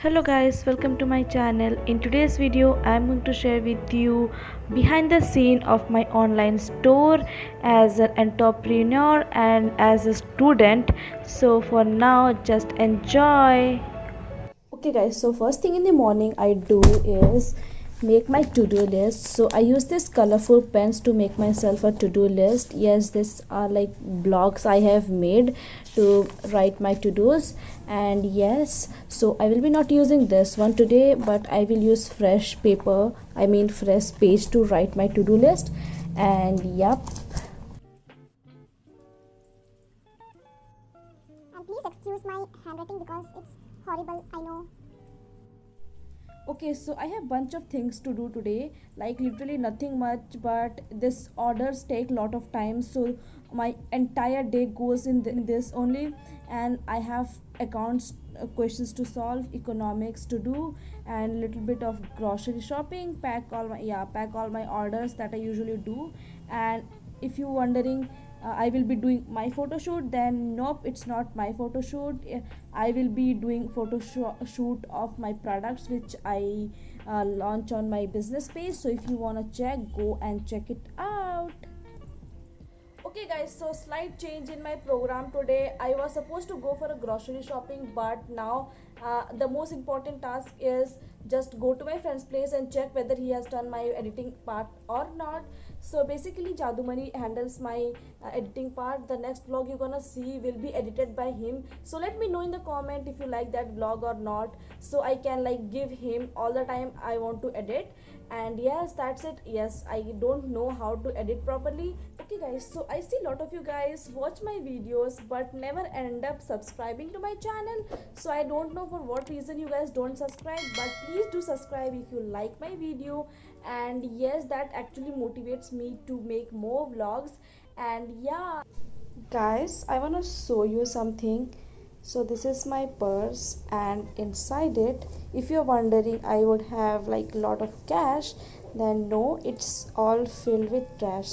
Hello guys, welcome to my channel. In today's video I am going to share with you behind the scene of my online store as an entrepreneur and as a student. So for now just enjoy. Okay guys, so first thing in the morning I do is make my to-do list. So I use this colorful pens to make myself a to-do list. Yes, these are like blocks I have made to write my to-dos. And yes, so I will be not using this one today, but I will use fresh paper, I mean fresh page to write my to-do list. And yep. And please excuse my handwriting because it's horrible, I know. Okay, so I have bunch of things to do today, like literally nothing much, but this orders take lot of time, so my entire day goes in this only. And I have accounts questions to solve, economics to do, and little bit of grocery shopping, pack all my orders that I usually do. And if you wondering, I will be doing my photo shoot, then nope, it's not my photo shoot. I will be doing photo shoot of my products which I launch on my business page. So if you want to check, go and check it out. Okay guys, so slight change in my program today. I was supposed to go for a grocery shopping, but now the most important task is just go to my friend's place and check whether he has done my editing part or not. So basically Jadumani handles my editing part. The next vlog you're gonna see will be edited by him. So let me know in the comment if you like that vlog or not, so I can like give him all the time I want to edit. And yes, that's it. Yes, I don't know how to edit properly. Okay guys, so I see a lot of you guys watch my videos but never end up subscribing to my channel. So I don't know for what reason you guys don't subscribe, but please do subscribe if you like my video. And yes, that actually motivates me to make more vlogs. And yeah guys, I want to show you something. So this is my purse, and inside it, if you're wondering I would have like a lot of cash, then no, it's all filled with trash.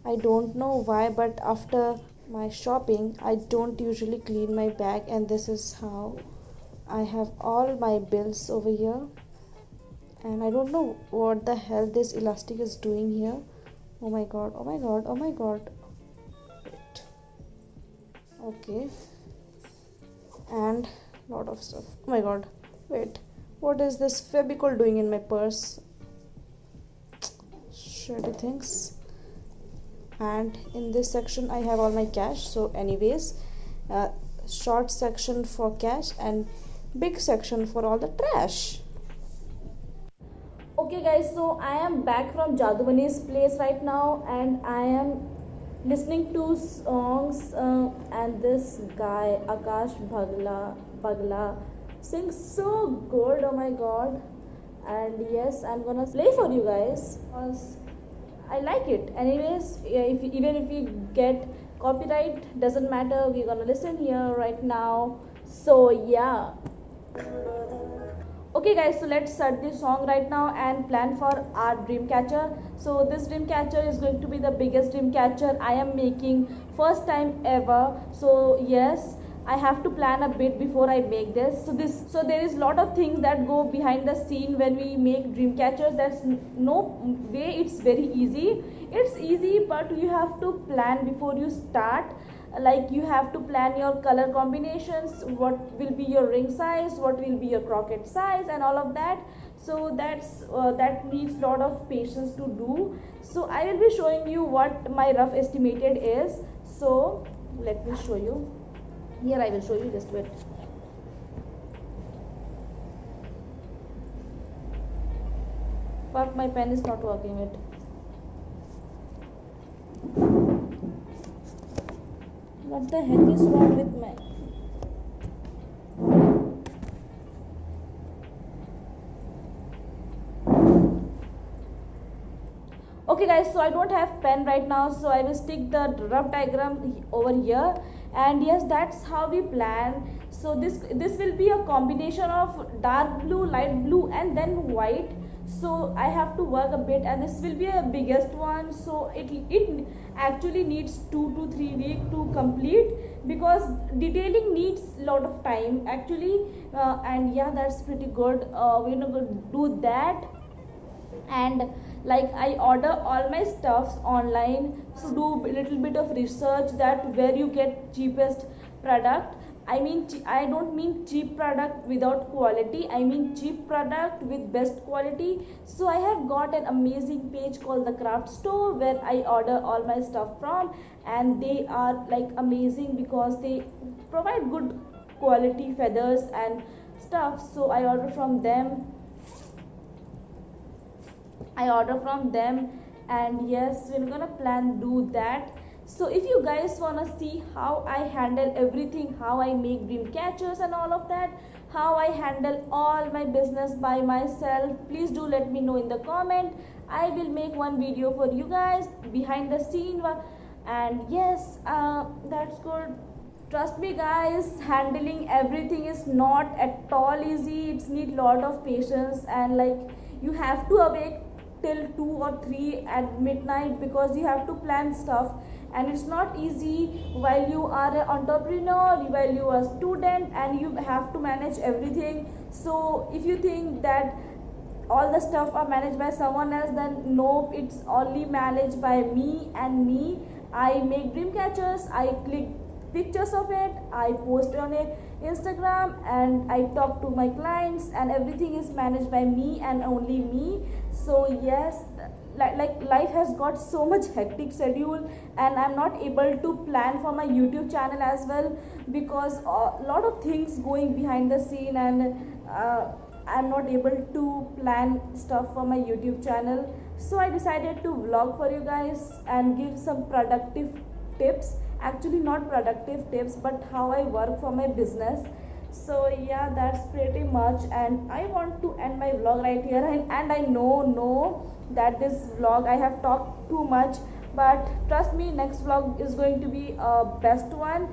I don't know why, but after my shopping I don't usually clean my bag, and this is how I have all my bills over here. And I don't know what the hell this elastic is doing here. Oh my god, oh my god, oh my god. Wait. Okay, and lot of stuff. Oh my god, wait, what is this Fevicol doing in my purse? Shitty things. And in this section I have all my cash. So anyways, short section for cash and big section for all the trash. Okay guys, so I am back from Jadumani's place right now, and I am listening to songs, and this guy Akash Bagla sings so good. Oh my god. And yes, I'm gonna play for you guys because I like it. Anyways, even if we get copyright, doesn't matter, we're gonna listen here right now. So yeah. Okay guys, so let's start this song right now and plan for our dream catcher. So this dream catcher is going to be the biggest dream catcher I am making, first time ever. So yes, I have to plan a bit before I make this. So there is lot of things that go behind the scene when we make dream catchers. That's no way it's very easy. It's easy, but you have to plan before you start. Like you have to plan your color combinations, what will be your ring size, what will be your croquette size, and all of that. So that needs lot of patience to do. So I will be showing you what my rough estimated is. So let me show you. Here I will show you, just wait. Fuck, my pen is not working it. What the heck is wrong with my... Okay guys, so I don't have pen right now, so I will stick the rough diagram over here. And yes, that's how we plan. So this will be a combination of dark blue, light blue, and then white. so I have to work a bit, and this will be a biggest one, so it actually needs 2 to 3 weeks to complete, because detailing needs a lot of time actually. And yeah, that's pretty good. We're not going to do that. And like I order all my stuffs online, so do a little bit of research that where you get cheapest product. I mean, I don't mean cheap product without quality, I mean cheap product with best quality. So I have got an amazing page called the Craft Store, where I order all my stuff from, and they are like amazing because they provide good quality feathers and stuff. So I order from them. And yes, we're gonna plan do that. So if you guys wanna see how I handle everything, how I make dream catchers and all of that, how I handle all my business by myself, please do let me know in the comment. I will make one video for you guys behind the scene. And yes, that's good. Trust me guys, handling everything is not at all easy. It's need lot of patience, and like you have to awake till 2 or 3 at midnight, because you have to plan stuff, and it's not easy while you are an entrepreneur, while you are a student, and you have to manage everything. So if you think that all the stuff are managed by someone else, then nope, it's only managed by me and me. I make dream catchers, I click pictures of it, I post on it Instagram, and I talk to my clients, and everything is managed by me and only me. So yes, like life has got so much hectic schedule, and I'm not able to plan for my YouTube channel as well, because a lot of things going behind the scene, and I'm not able to plan stuff for my YouTube channel. So I decided to vlog for you guys and give some productive tips. Actually, not productive tips, but how I work for my business. So yeah, that's pretty much, and I want to end my vlog right here. And I know that this vlog I have talked too much, but trust me, next vlog is going to be a best one.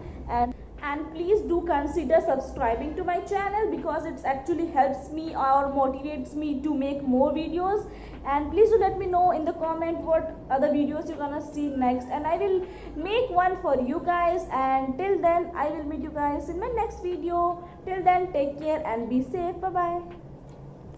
And please do consider subscribing to my channel, because it actually helps me or motivates me to make more videos. And please do let me know in the comment what other videos you're gonna see next, and I will make one for you guys. And till then, I will meet you guys in my next video. Till then, take care and be safe. Bye bye.